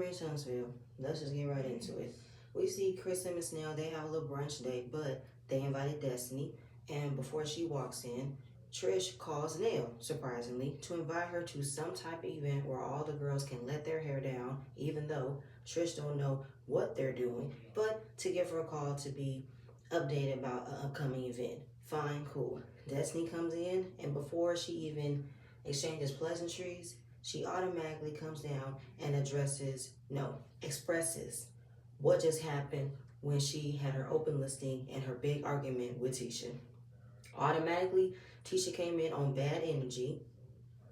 Miss Huntsville. Let's just get right into it. We see Chris and Miss Nell, they have a little brunch date, but they invited Destiny. And before she walks in, Trish calls Nell, surprisingly, to invite her to some type of event where all the girls can let their hair down, even though Trish don't know what they're doing, but to give her a call to be updated about an upcoming event. Fine, cool. Destiny comes in, and before she even exchanges pleasantries, she automatically comes down and expresses what just happened when she had her open listing and her big argument with Tisha. Automatically, Tisha came in on bad energy,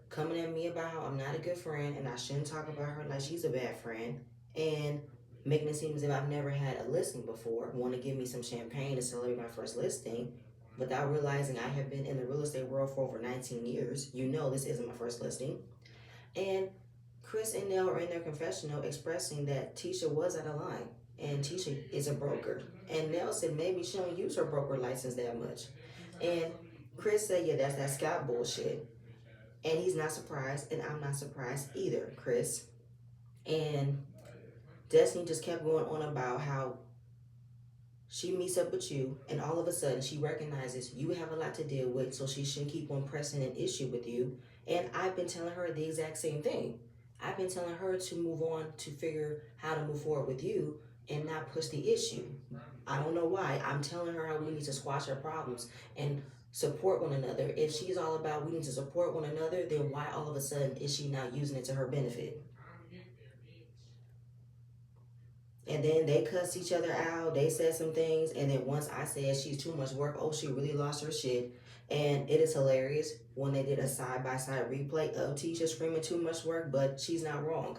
coming at me about how I'm not a good friend and I shouldn't talk about her like she's a bad friend, and making it seem as if I've never had a listing before, want to give me some champagne to celebrate my first listing, without realizing I have been in the real estate world for over 19 years. You know this isn't my first listing. And Chris and Nell are in their confessional expressing that Tisha was out of line and Tisha is a broker. And Nell said maybe she don't use her broker license that much. And Chris said, yeah, that's that Scott bullshit. And he's not surprised, and I'm not surprised either, Chris. And Destiny just kept going on about how she meets up with you, and all of a sudden she recognizes you have a lot to deal with, so she shouldn't keep on pressing an issue with you. And I've been telling her the exact same thing. I've been telling her to move on, to figure how to move forward with you and not push the issue. I don't know why. I'm telling her how we need to squash our problems and support one another. If she's all about we need to support one another, then why all of a sudden is she not using it to her benefit? And then they cussed each other out. They said some things. And then once I said she's too much work, oh, she really lost her shit. And it is hilarious when they did a side-by-side replay of Tisha screaming too much work, but she's not wrong.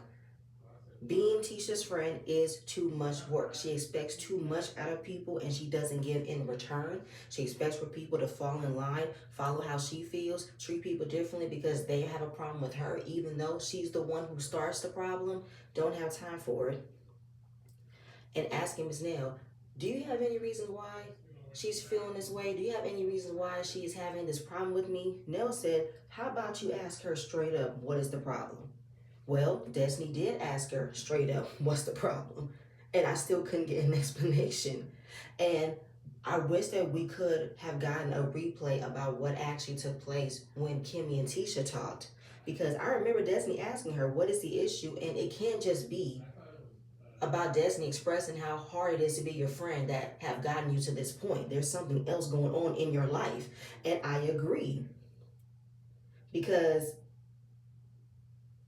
Being Tisha's friend is too much work. She expects too much out of people and she doesn't give in return. She expects for people to fall in line, follow how she feels, treat people differently because they have a problem with her, even though she's the one who starts the problem. Don't have time for it. And asking Ms. Nell, do you have any reasons why she's feeling this way? Do you have any reasons why she's having this problem with me? Nell said, how about you ask her straight up, what is the problem? Well, Destiny did ask her straight up, what's the problem? And I still couldn't get an explanation. And I wish that we could have gotten a replay about what actually took place when Kimmy and Tisha talked. Because I remember Destiny asking her, what is the issue? And it can't just be about Destiny expressing how hard it is to be your friend that have gotten you to this point. There's something else going on in your life. And I agree. Because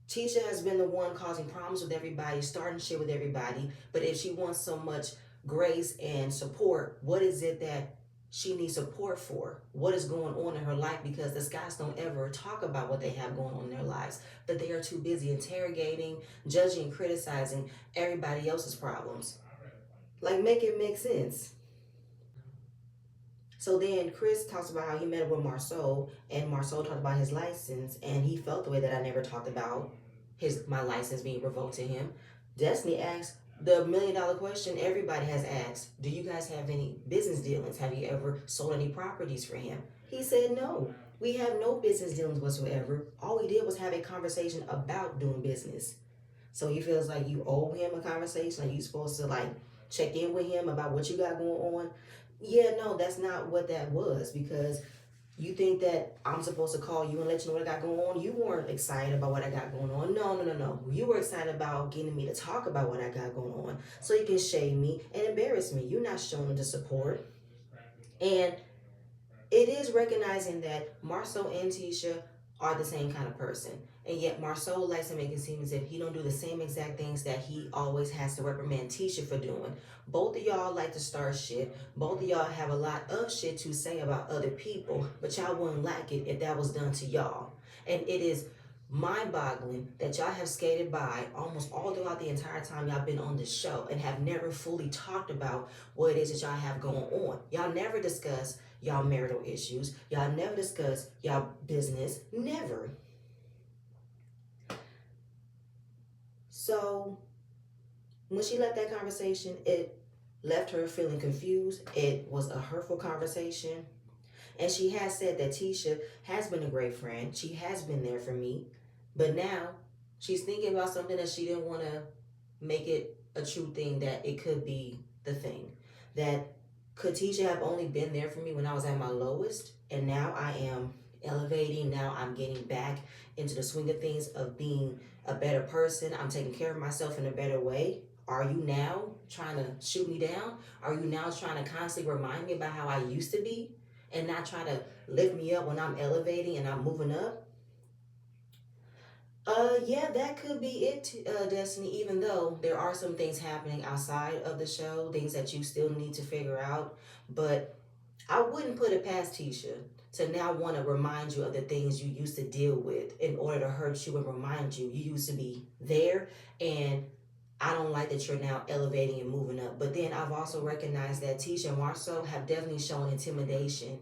Tisha has been the one causing problems with everybody, starting shit with everybody. But if she wants so much grace and support, what is it that she needs support for? What is going on in her life? Because the Scots don't ever talk about what they have going on in their lives. But they are too busy interrogating, judging, criticizing everybody else's problems. Like, make it make sense. So then Chris talks about how he met up with Marceau, and Marceau talked about his license, and he felt the way that I never talked about my license being revoked to him. Destiny asks the $1 million question everybody has asked: do you guys have any business dealings? Have you ever sold any properties for him? He said no. We have no business dealings whatsoever. All we did was have a conversation about doing business. So he feels like you owe him a conversation. Are you supposed to like check in with him about what you got going on? Yeah, no, that's not what that was, because you think that I'm supposed to call you and let you know what I got going on. You weren't excited about what I got going on. No. You were excited about getting me to talk about what I got going on so you can shame me and embarrass me. You're not showing the support. And it is recognizing that Marceau and Tisha are the same kind of person. And yet Marceau likes to make it seem as if he don't do the same exact things that he always has to reprimand Tisha for doing. Both of y'all like to start shit. Both of y'all have a lot of shit to say about other people, but y'all wouldn't like it if that was done to y'all. And it is mind-boggling that y'all have skated by almost all throughout the entire time y'all been on this show and have never fully talked about what it is that y'all have going on. Y'all never discuss y'all marital issues. Y'all never discuss y'all business. Never. So when she left that conversation, it left her feeling confused. It was a hurtful conversation. And she has said that Tisha has been a great friend. She has been there for me. But now she's thinking about something that she didn't want to make it a true thing that it could be the thing. That could Tisha have only been there for me when I was at my lowest, and now I am elevating. Now I'm getting back into the swing of things of being a better person. I'm taking care of myself in a better way. Are you now trying to shoot me down? Are you now trying to constantly remind me about how I used to be and not trying to lift me up when I'm elevating and I'm moving up? Yeah, that could be it, Destiny. Even though there are some things happening outside of the show, things that you still need to figure out, but I wouldn't put it past Tisha to now want to remind you of the things you used to deal with in order to hurt you and remind you used to be there, and I don't like that you're now elevating and moving up. But then I've also recognized that Tisha and Marceau have definitely shown intimidation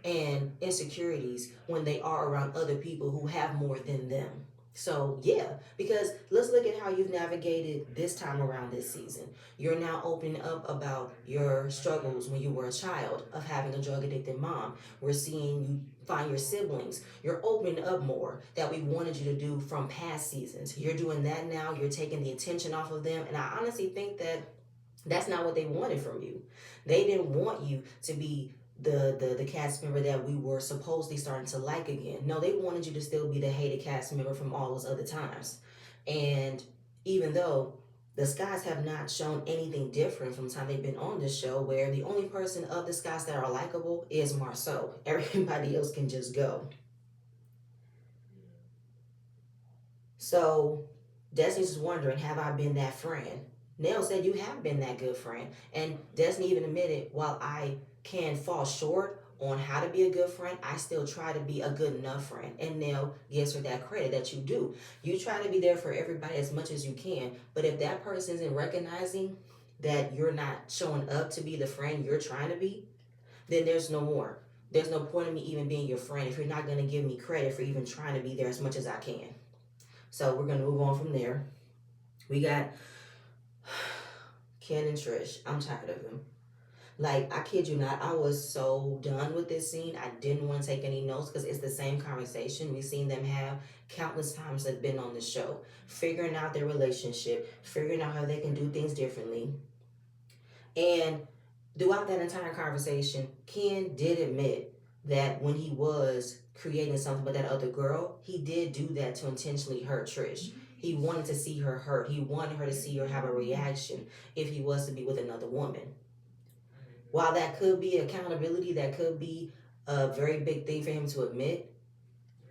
and insecurities when they are around other people who have more than them. So yeah, because let's look at how you've navigated this time around this season. You're now opening up about your struggles when you were a child of having a drug addicted mom. We're seeing you find your siblings. You're opening up more that we wanted you to do from past seasons. You're doing that now. You're taking the attention off of them. And I honestly think that that's not what they wanted from you. They didn't want you to be the cast member that we were supposedly starting to like again. No, they wanted you to still be the hated cast member from all those other times. And even though the Scots have not shown anything different from the time they've been on this show, where the only person of the Scots that are likable is Marceau. Everybody else can just go. So Destiny's just wondering, have I been that friend? Nell said you have been that good friend. And Destiny even admitted, while I can fall short on how to be a good friend, I still try to be a good enough friend. And Nell gives her that credit that you do. You try to be there for everybody as much as you can. But if that person isn't recognizing that you're not showing up to be the friend you're trying to be, then there's no more. There's no point in me even being your friend if you're not going to give me credit for even trying to be there as much as I can. So we're going to move on from there. We got Ken and Trish. I'm tired of them. Like, I kid you not, I was so done with this scene. I didn't want to take any notes because it's the same conversation we've seen them have countless times they've been on the show. Figuring out their relationship, figuring out how they can do things differently. And throughout that entire conversation, Ken did admit that when he was creating something with that other girl, he did do that to intentionally hurt Trish. He wanted to see her hurt. He wanted her to see her have a reaction if he was to be with another woman. While that could be accountability, that could be a very big thing for him to admit,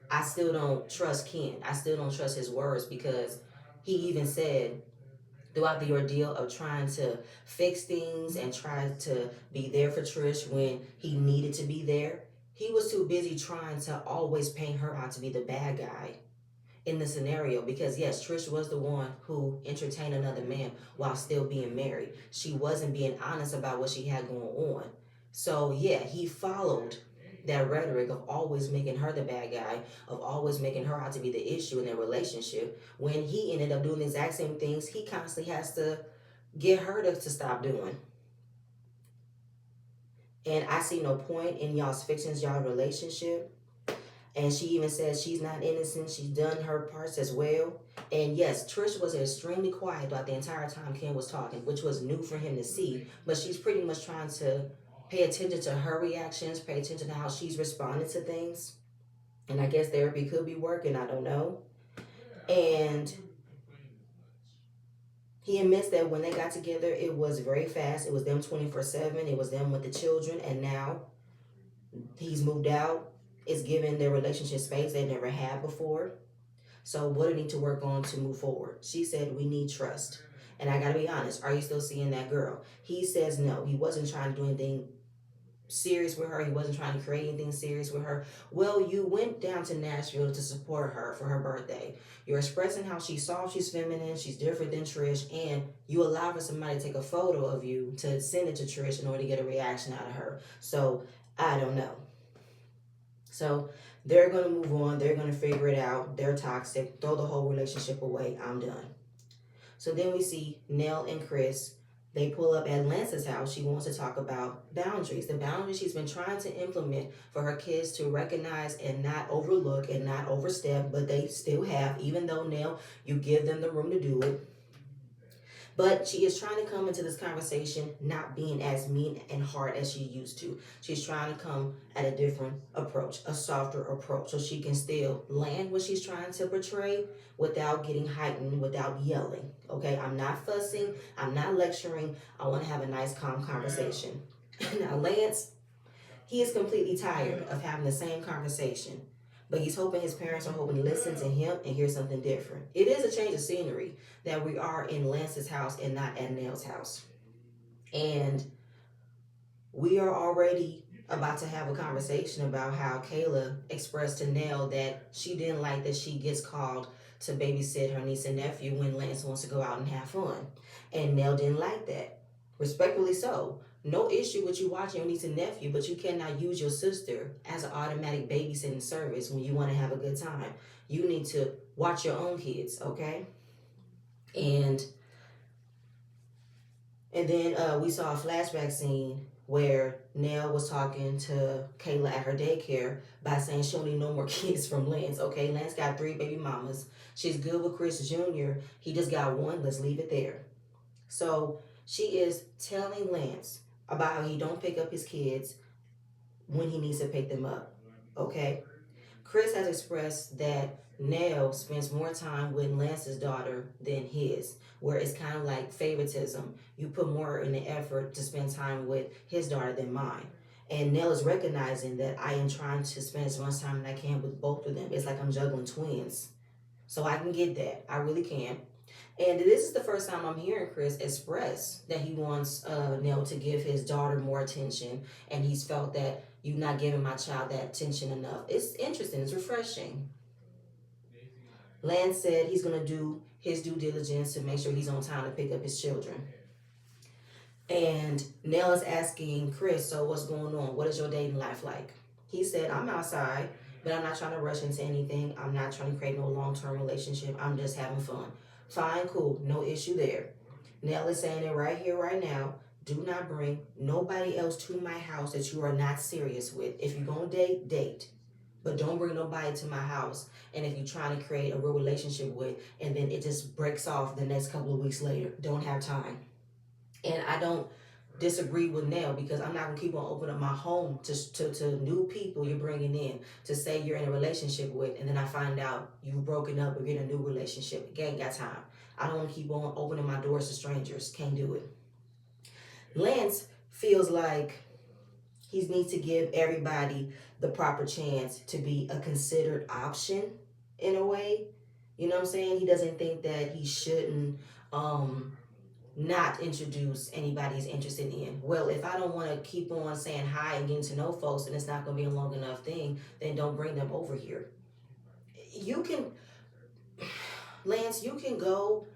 I still don't trust Ken. I still don't trust his words because he even said throughout the ordeal of trying to fix things and try to be there for Trish when he needed to be there, he was too busy trying to always paint her out to be the bad guy in the scenario because yes, Trish was the one who entertained another man while still being married. She wasn't being honest about what she had going on. So yeah, he followed that rhetoric of always making her the bad guy, of always making her out to be the issue in their relationship, when he ended up doing the exact same things he constantly has to get her to stop doing. And I see no point in y'all's fixing y'all relationship. And she even says she's not innocent. She's done her parts as well. And yes, Trish was extremely quiet throughout the entire time Ken was talking, which was new for him to see. But she's pretty much trying to pay attention to her reactions, pay attention to how she's responding to things. And I guess therapy could be working. I don't know. And he admits that when they got together, it was very fast. It was them 24/7. It was them with the children. And now he's moved out. It's given their relationship space they never had before. So what do we need to work on to move forward? She said, we need trust. And I gotta be honest, are you still seeing that girl? He says no. He wasn't trying to do anything serious with her. He wasn't trying to create anything serious with her. Well, you went down to Nashville to support her for her birthday. You're expressing how she's soft, she's feminine, she's different than Trish, and you allow for somebody to take a photo of you to send it to Trish in order to get a reaction out of her. So I don't know. So they're going to move on. They're going to figure it out. They're toxic. Throw the whole relationship away. I'm done. So then we see Nell and Chris. They pull up at Lance's house. She wants to talk about boundaries. The boundaries she's been trying to implement for her kids to recognize and not overlook and not overstep, but they still have, even though Nell, you give them the room to do it. But she is trying to come into this conversation not being as mean and hard as she used to. She's trying to come at a different approach, a softer approach, so she can still land what she's trying to portray without getting heightened, without yelling. Okay, I'm not fussing, I'm not lecturing. I want to have a nice, calm conversation. Now, Lance, he is completely tired of having the same conversation, but he's hoping his parents are hoping to listen to him and hear something different. It is a change of scenery that we are in Lance's house and not at Nell's house. And we are already about to have a conversation about how Kayla expressed to Nell that she didn't like that she gets called to babysit her niece and nephew when Lance wants to go out and have fun. And Nell didn't like that. Respectfully so. No issue with you watching your niece and nephew, but you cannot use your sister as an automatic babysitting service when you want to have a good time. You need to watch your own kids, okay? And then we saw a flashback scene where Nell was talking to Kayla at her daycare by saying she don't need no more kids from Lance. Okay, Lance got 3 baby mamas. She's good with Chris Jr. He just got 1. Let's leave it there. So she is telling Lance about how he don't pick up his kids when he needs to pick them up. Okay? Chris has expressed that Nell spends more time with Lance's daughter than his, where it's kind of like favoritism. You put more in the effort to spend time with his daughter than mine. And Nell is recognizing that I am trying to spend as much time as I can with both of them. It's like I'm juggling twins. So I can get that. I really can. And this is the first time I'm hearing Chris express that he wants Nell to give his daughter more attention, and he's felt that you're not giving my child that attention enough. It's interesting. It's refreshing. Lance said he's going to do his due diligence to make sure he's on time to pick up his children. And Nell is asking Chris, so what's going on? What is your dating life like? He said, I'm outside, but I'm not trying to rush into anything. I'm not trying to create no long-term relationship. I'm just having fun. Fine, cool, no issue there. Nell is saying it right here, right now. Do not bring nobody else to my house that you are not serious with. If you're going to date, date. But don't bring nobody to my house. And if you're trying to create a real relationship with, and then it just breaks off the next couple of weeks later, don't have time. And I don't disagree with Nell because I'm not going to keep on opening up my home to new people you're bringing in to say you're in a relationship with, and then I find out you've broken up or get a new relationship. Ain't got time. I don't want to keep on opening my doors to strangers. Can't do it. Lance feels like he needs to give everybody the proper chance to be a considered option in a way. You know what I'm saying? He doesn't think that he shouldn't not introduce anybody he's interested in. Well, if I don't want to keep on saying hi and getting to know folks and it's not going to be a long enough thing, then don't bring them over here. You can, Lance, you can go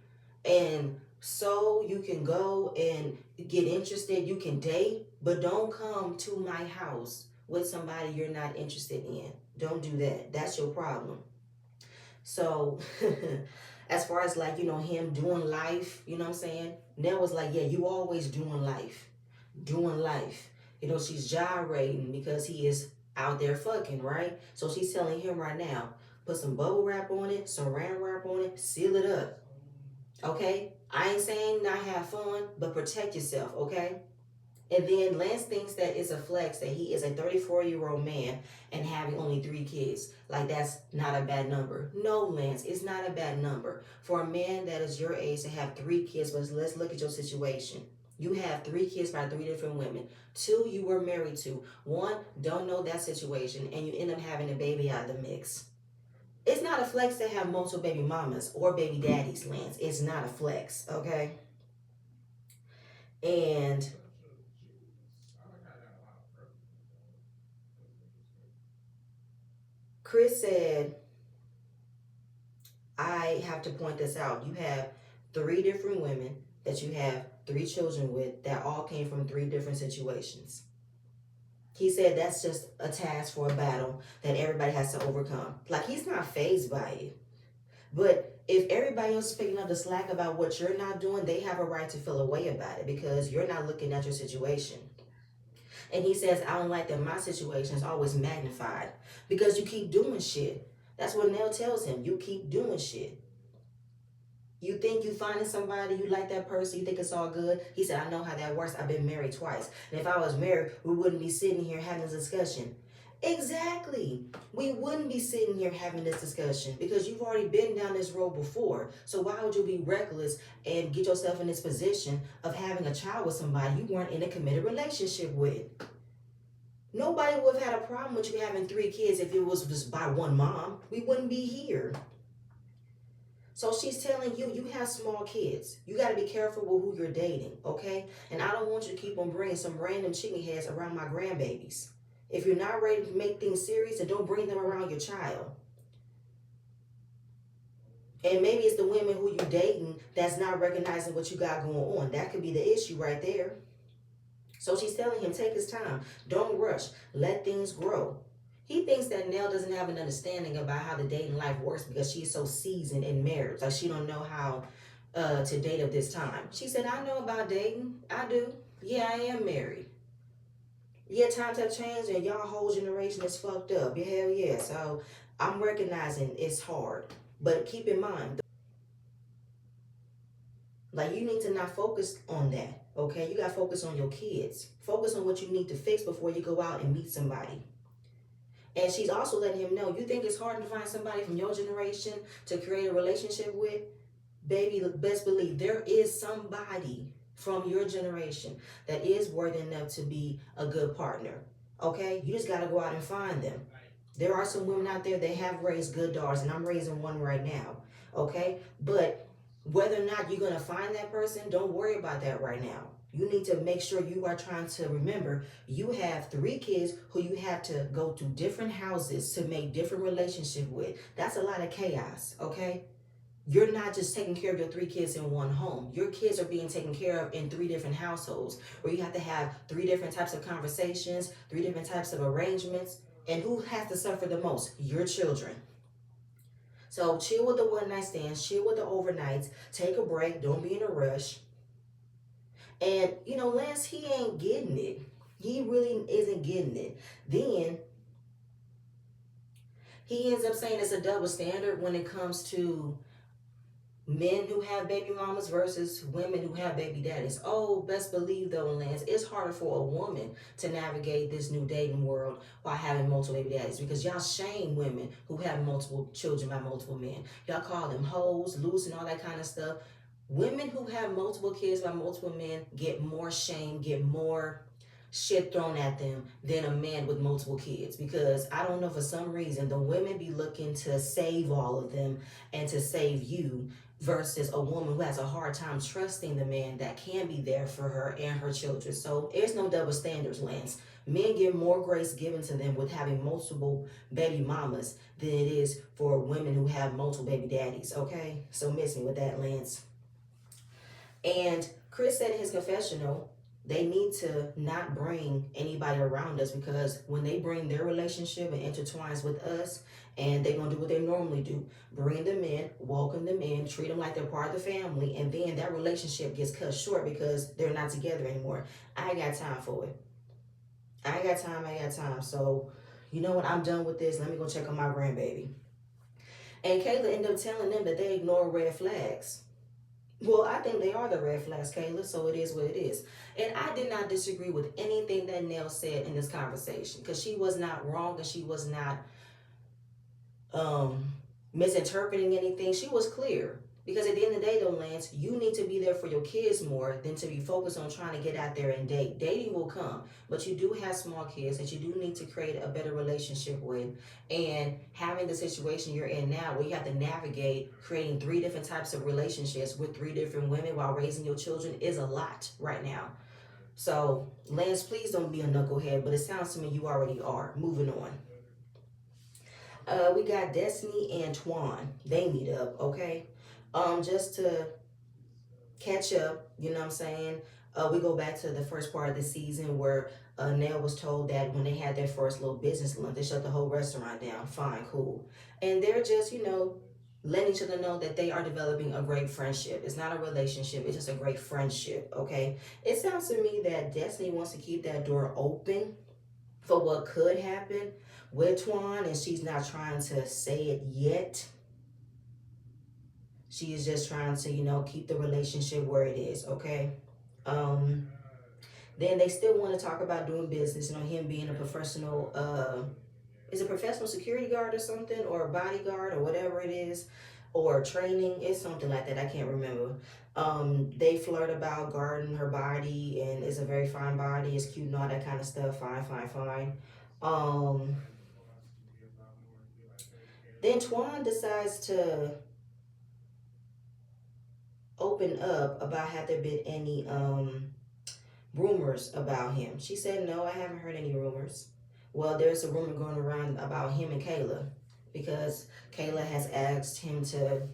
and you can go and get interested, you can date, but don't come to my house with somebody you're not interested in. Don't do that. That's your problem. So as far as like, him doing life, you know what I'm saying? Nell was like, yeah, you always doing life. Doing life. She's gyrating because he is out there fucking, right? So she's telling him right now, put some bubble wrap on it, saran wrap on it, seal it up. Okay? I ain't saying not have fun, but protect yourself, okay? And then Lance thinks that it's a flex that he is a 34-year-old man and having only 3 kids. Like, that's not a bad number. No, Lance, it's not a bad number. For a man that is your age to have 3 kids, but let's look at your situation. You have 3 kids by 3 different women. 2 you were married to. 1 don't know that situation, and you end up having a baby out of the mix. It's not a flex to have multiple baby mamas or baby daddies, Lance. It's not a flex, okay? And Chris said, I have to point this out. You have 3 different women that you have 3 children with that all came from 3 different situations. He said that's just a task for a battle that everybody has to overcome. Like, he's not fazed by it. But if everybody else is picking up the slack about what you're not doing, they have a right to feel a way about it because you're not looking at your situation. And he says, I don't like that my situation is always magnified because you keep doing shit. That's what Nell tells him. You keep doing shit. You think you finding somebody, you like that person, you think it's all good. He said, I know how that works. I've been married twice. And if I was married, we wouldn't be sitting here having this discussion. Exactly. We wouldn't be sitting here having this discussion because you've already been down this road before. So why would you be reckless and get yourself in this position of having a child with somebody you weren't in a committed relationship with? Nobody would have had a problem with you having 3 kids if it was just by one mom. We wouldn't be here. So she's telling you, you have small kids. You got to be careful with who you're dating, okay? And I don't want you to keep on bringing some random chicken heads around my grandbabies. If you're not ready to make things serious, then don't bring them around your child. And maybe it's the women who you're dating that's not recognizing what you got going on. That could be the issue right there. So she's telling him, take his time. Don't rush. Let things grow. He thinks that Nell doesn't have an understanding about how the dating life works because she's so seasoned in marriage. Like she don't know how to date at this time. She said, I know about dating. I do. Yeah, I am married. Yeah, times have changed and y'all whole generation is fucked up. Yeah, hell yeah. So I'm recognizing it's hard. But keep in mind, like you need to not focus on that. Okay? You got to focus on your kids. Focus on what you need to fix before you go out and meet somebody. And she's also letting him know, you think it's hard to find somebody from your generation to create a relationship with? Baby, best believe there is somebody from your generation that is worthy enough to be a good partner. Okay? You just got to go out and find them. There are some women out there that have raised good daughters, and I'm raising one right now. Okay? But whether or not you're going to find that person, don't worry about that right now. You need to make sure you are trying to remember you have 3 kids who you have to go to different houses to make different relationship with. That's a lot of chaos, okay? You're not just taking care of your 3 kids in one home. Your kids are being taken care of in 3 different households where you have to have 3 different types of conversations, 3 different types of arrangements. And who has to suffer the most? Your children. So chill with the one night stands, chill with the overnights, take a break, don't be in a rush. And, Lance, he ain't getting it. He really isn't getting it. Then he ends up saying it's a double standard when it comes to men who have baby mamas versus women who have baby daddies. Oh, best believe though, Lance, it's harder for a woman to navigate this new dating world while having multiple baby daddies because y'all shame women who have multiple children by multiple men. Y'all call them hoes, loose, and all that kind of stuff. Women who have multiple kids by multiple men get more shame, get more shit thrown at them than a man with multiple kids because I don't know, for some reason the women be looking to save all of them and to save you versus a woman who has a hard time trusting the man that can be there for her and her children. So there's no double standards, Lance. Men get more grace given to them with having multiple baby mamas than it is for women who have multiple baby daddies, okay? So miss me with that, Lance. And Chris said in his confessional, they need to not bring anybody around us because when they bring their relationship and intertwines with us, and they're going to do what they normally do, bring them in, welcome them in, treat them like they're part of the family, and then that relationship gets cut short because they're not together anymore. I ain't got time for it. I got time. So, you know what? I'm done with this. Let me go check on my grandbaby. And Kayla ended up telling them that they ignore red flags. Well, I think they are the red flags, Kayla, so it is what it is. And I did not disagree with anything that Nell said in this conversation because she was not wrong and she was not misinterpreting anything. She was clear. Because at the end of the day, though, Lance, you need to be there for your kids more than to be focused on trying to get out there and date. Dating will come, but you do have small kids that you do need to create a better relationship with. And having the situation you're in now where you have to navigate creating 3 different types of relationships with 3 different women while raising your children is a lot right now. So, Lance, please don't be a knucklehead, but it sounds to me you already are. Moving on. We got Destiny and Twan. They meet up, okay? Just to catch up, you know what I'm saying? We go back to the first part of the season where Nell was told that when they had their first little business lunch, they shut the whole restaurant down. Fine, cool. And they're just, letting each other know that they are developing a great friendship. It's not a relationship, it's just a great friendship, okay? It sounds to me that Destiny wants to keep that door open for what could happen with Twan, and she's not trying to say it yet. She is just trying to, keep the relationship where it is, okay? Um, then they still want to talk about doing business, him being a professional, is a professional security guard or something, or a bodyguard or whatever it is, or training. It's something like that. I can't remember. They flirt about guarding her body, and it's a very fine body. It's cute and all that kind of stuff. Fine, fine, fine. Um, then Twan decides to open up about have there been any rumors about him. She said, no, I haven't heard any rumors. Well, there's a rumor going around about him and Kayla, because Kayla has asked him to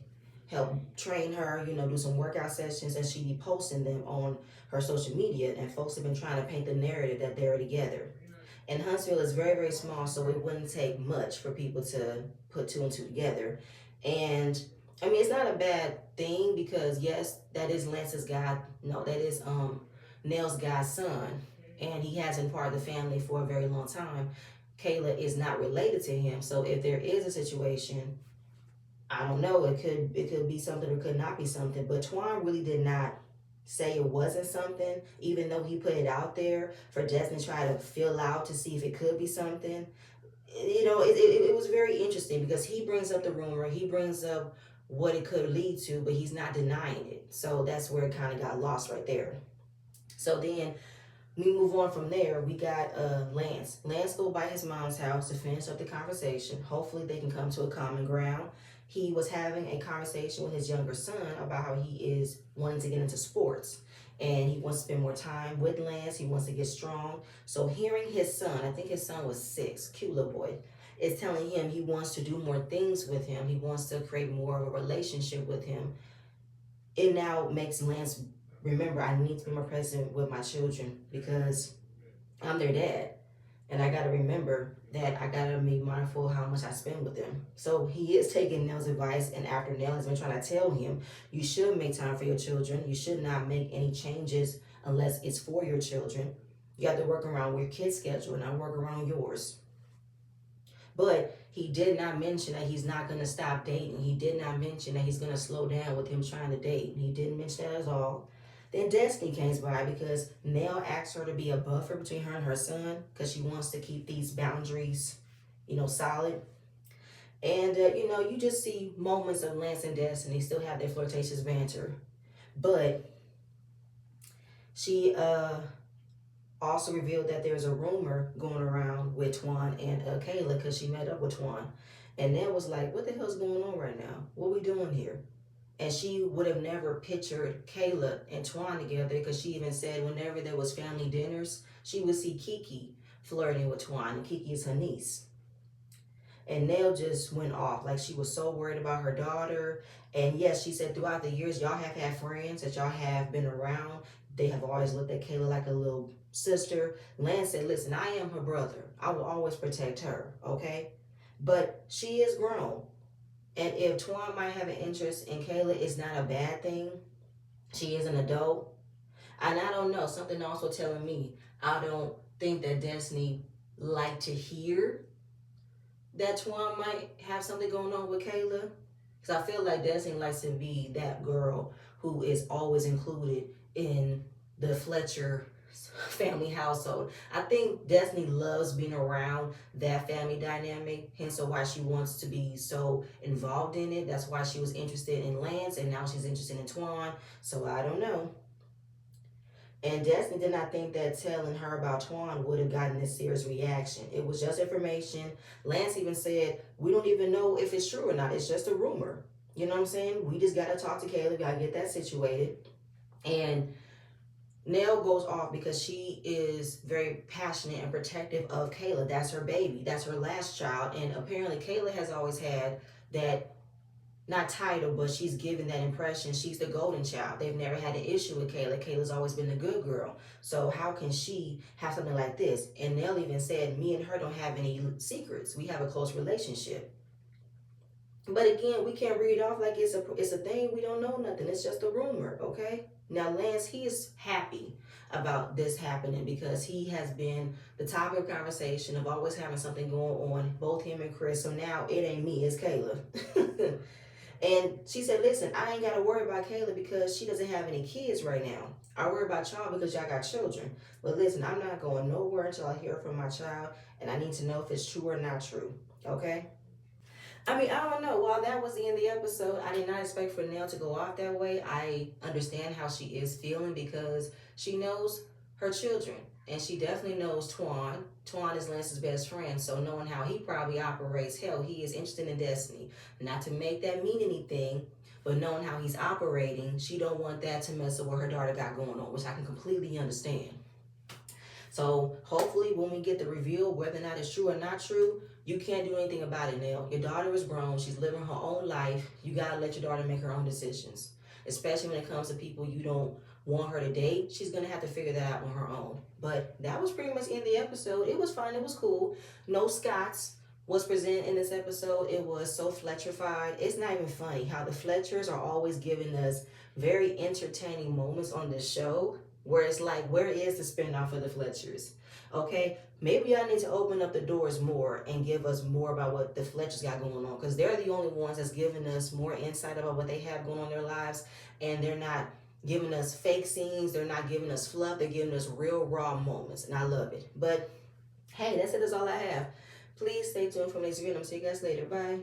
help train her, do some workout sessions, and she be posting them on her social media, and folks have been trying to paint the narrative that they're together. And Huntsville is very, very small, so it wouldn't take much for people to put two and two together. And I mean, it's not a bad thing, because yes, that is Lance's guy. No, that is Nell's guy's son, and he has been part of the family for a very long time. Kayla is not related to him, so if there is a situation, I don't know. It could be something or could not be something. But Twan really did not say it wasn't something, even though he put it out there for Destin to try to fill out to see if it could be something. It was very interesting, because he brings up the rumor, he brings up what it could lead to, but he's not denying it. So that's where it kind of got lost right there. So then we move on from there. We got Lance. Lance go by his mom's house to finish up the conversation. Hopefully they can come to a common ground. He was having a conversation with his younger son about how he is wanting to get into sports, and he wants to spend more time with Lance. He wants to get strong. So hearing his son, I think his son was 6, cute little boy, is telling him he wants to do more things with him. He wants to create more of a relationship with him. It now makes Lance remember, I need to be more present with my children, because I'm their dad. And I got to remember that I got to be mindful how much I spend with them. So he is taking Nell's advice. And after Nell has been trying to tell him, you should make time for your children. You should not make any changes unless it's for your children. You have to work around your kid's schedule, not work around yours. But he did not mention that he's not going to stop dating. He did not mention that he's going to slow down with him trying to date. He didn't mention that at all. Then Destiny came by, because Nell asked her to be a buffer between her and her son, because she wants to keep these boundaries, solid. And, you just see moments of Lance and Destiny still have their flirtatious banter. But she also revealed that there's a rumor going around with Twan and Kayla, because she met up with Twan. And Nell was like, what the hell's going on right now? What are we doing here? And she would have never pictured Kayla and Twan together, because she even said whenever there was family dinners, she would see Kiki flirting with Twan, and Kiki is her niece. And Nell just went off, like she was so worried about her daughter. And yes, she said throughout the years, y'all have had friends that y'all have been around. They have always looked at Kayla like a little sister. Lance said, listen, I am her brother. I will always protect her, okay? But she is grown. And if Twan might have an interest in Kayla, it's not a bad thing. She is an adult. And I don't know, something also telling me, I don't think that Destiny liked to hear that Twan might have something going on with Kayla. Because I feel like Destiny likes to be that girl who is always included in the Fletcher family household. I think Destiny loves being around that family dynamic, hence why she wants to be so involved in it. That's why she was interested in Lance, and now she's interested in Twan. So I don't know. And Destiny did not think that telling her about Twan would have gotten this serious reaction. It was just information. Lance even said, we don't even know if it's true or not. It's just a rumor. You know what I'm saying? We just got to talk to Kayla. We got to get that situated. And Nell goes off because she is very passionate and protective of Kayla. That's her baby. That's her last child. And apparently Kayla has always had that, not title, but she's given that impression. She's the golden child. They've never had an issue with Kayla. Kayla's always been the good girl. So how can she have something like this? And Nell even said, me and her don't have any secrets. We have a close relationship. But again, we can't read off like it's a thing. We don't know nothing. It's just a rumor, okay? Now, Lance, he is happy about this happening, because he has been the topic of conversation of always having something going on, both him and Chris. So now it ain't me, it's Kayla. And she said, listen, I ain't got to worry about Kayla because she doesn't have any kids right now. I worry about y'all because y'all got children. But listen, I'm not going nowhere until I hear from my child, and I need to know if it's true or not true. Okay? I mean, I don't know. While that was the end of the episode, I did not expect for Nell to go off that way. I understand how she is feeling because she knows her children. And she definitely knows Twan. Twan is Lance's best friend. So knowing how he probably operates, hell, he is interested in Destiny. Not to make that mean anything, but knowing how he's operating, she don't want that to mess up what her daughter got going on, which I can completely understand. So hopefully when we get the reveal, whether or not it's true or not true, you can't do anything about it, Nell. Your daughter is grown. She's living her own life. You got to let your daughter make her own decisions, especially when it comes to people you don't want her to date. She's going to have to figure that out on her own. But that was pretty much in the episode. It was fun. It was cool. No Scots was presented in this episode. It was so Fletcherified. It's not even funny how the Fletchers are always giving us very entertaining moments on this show where it's like, where is the spinoff of the Fletchers? Okay, maybe I need to open up the doors more and give us more about what the Fletchers got going on, because they're the only ones that's giving us more insight about what they have going on in their lives, and they're not giving us fake scenes, they're not giving us fluff, they're giving us real raw moments, and I love it. But hey, that's it, that's all I have. Please stay tuned for the next video, and I'll see you guys later. Bye.